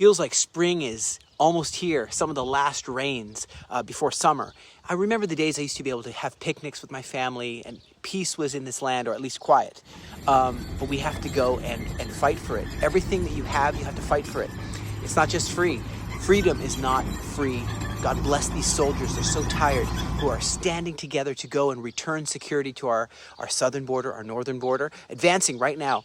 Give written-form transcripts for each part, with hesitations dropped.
Feels like spring is almost here, some of the last rains before summer. I remember the days I used to be able to have picnics with my family and peace was in this land, or at least quiet. But we have to go and fight for it. Everything that you have to fight for it. It's not just free. Freedom is not free. God bless these soldiers, they're so tired, who are standing together to go and return security to our southern border, our northern border, advancing right now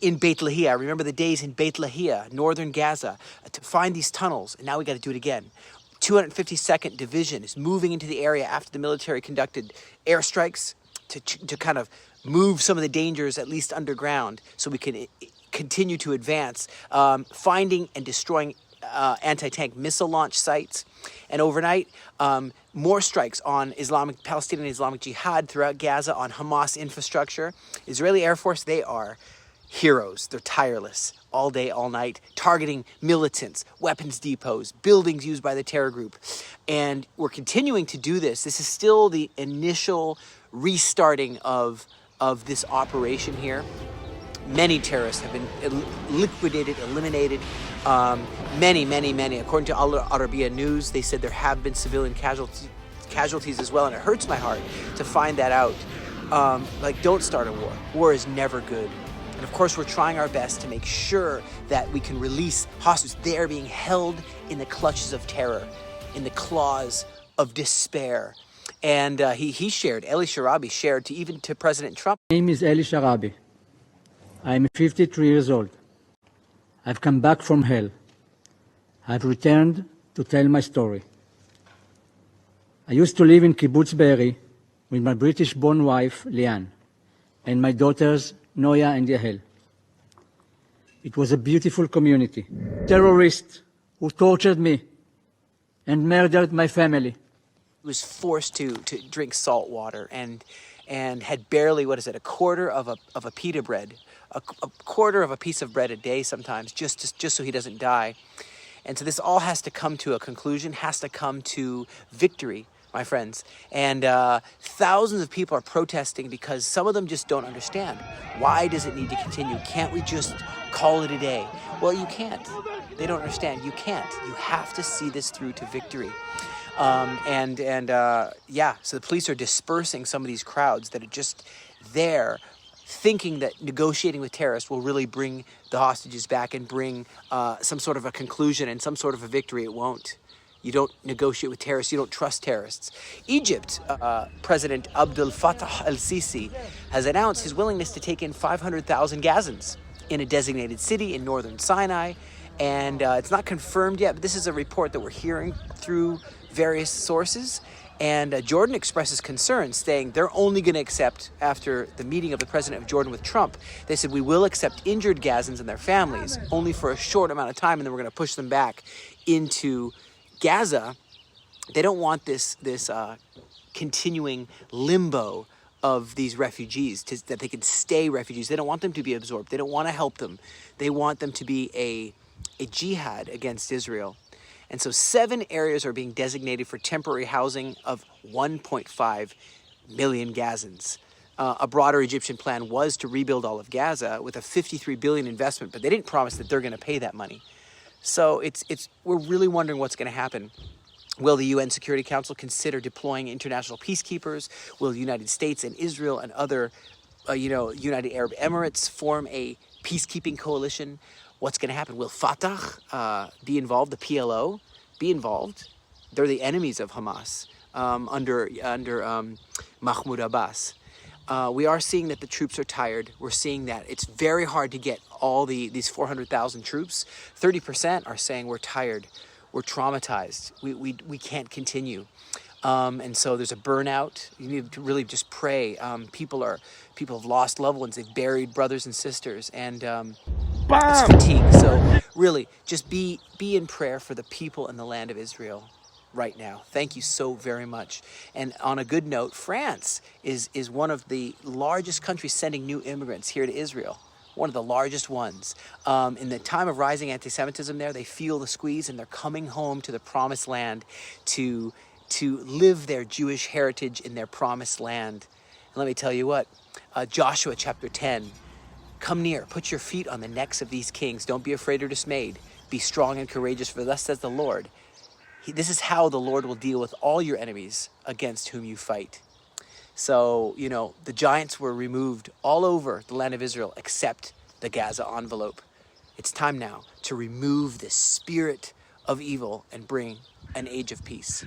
in Beit Lahia. I remember the days in Beit Lahia, northern Gaza, to find these tunnels, and now we got to do it again. 252nd Division is moving into the area after the military conducted airstrikes to kind of move some of the dangers, at least underground, so we can continue to advance, finding and destroying anti-tank missile launch sites. And overnight, more strikes on Palestinian Islamic Jihad throughout Gaza, on Hamas infrastructure. Israeli Air Force, they are heroes. They're tireless all day, all night, targeting militants, weapons depots, buildings used by the terror group. And we're continuing to do this. This is still the initial restarting of this operation here. Many terrorists have been liquidated, eliminated. Many. According to Al Arabiya News, they said there have been civilian casualties as well, and it hurts my heart to find that out. Don't start a war. War is never good. And of course, we're trying our best to make sure that we can release hostages. They are being held in the clutches of terror, in the claws of despair. And he shared, Eli Sharabi shared even to President Trump. My name is Eli Sharabi. I'm 53 years old. I've come back from hell. I've returned to tell my story. I used to live in Kibbutz Be'eri with my British-born wife, Liane, and my daughters, Noya and Yahel. It was a beautiful community. Terrorists who tortured me and murdered my family. He was forced to drink salt water and had barely, a quarter of a pita bread, a quarter of a piece of bread a day sometimes, just so he doesn't die. And so this all has to come to a conclusion, has to come to victory, my friends. And thousands of people are protesting because some of them just don't understand. Why does it need to continue? Can't we just call it a day? Well, you can't. They don't understand. You can't. You have to see this through to victory. So the police are dispersing some of these crowds that are just there, thinking that negotiating with terrorists will really bring the hostages back and bring some sort of a conclusion and some sort of a victory. It won't. You don't negotiate with terrorists. You don't trust terrorists. Egypt, President Abdel Fattah al-Sisi has announced his willingness to take in 500,000 Gazans in a designated city in northern Sinai. And it's not confirmed yet, but this is a report that we're hearing through various sources. And Jordan expresses concern, saying they're only going to accept, after the meeting of the president of Jordan with Trump, they said, we will accept injured Gazans and their families only for a short amount of time, and then we're going to push them back into Gaza. They don't want this continuing limbo of these refugees, that they can stay refugees. They don't want them to be absorbed. They don't want to help them. They want them to be a jihad against Israel. And so 7 areas are being designated for temporary housing of 1.5 million Gazans. A broader Egyptian plan was to rebuild all of Gaza with a $53 billion investment, but they didn't promise that they're going to pay that money. So we're really wondering what's going to happen. Will the UN Security Council consider deploying international peacekeepers? Will the United States and Israel and other, United Arab Emirates form a peacekeeping coalition? What's going to happen? Will Fatah be involved? The PLO be involved? They're the enemies of Hamas under Mahmoud Abbas. We are seeing that the troops are tired. We're seeing that it's very hard to get all these 400,000 troops. 30% are saying we're tired, we're traumatized, we can't continue. And so there's a burnout. You need to really just pray. People have lost loved ones. They've buried brothers and sisters, and it's fatigue. So really, just be in prayer for the people in the land of Israel right now. Thank you so very much. And on a good note, France is one of the largest countries sending new immigrants here to Israel. One of the largest ones. In the time of rising anti-Semitism there, they feel the squeeze, and they're coming home to the promised land to live their Jewish heritage in their promised land. And let me tell you what, Joshua chapter 10, come near, put your feet on the necks of these kings. Don't be afraid or dismayed. Be strong and courageous, for thus says the Lord. This is how the Lord will deal with all your enemies against whom you fight. So, you know, the giants were removed all over the land of Israel except the Gaza envelope. It's time now to remove the spirit of evil and bring an age of peace.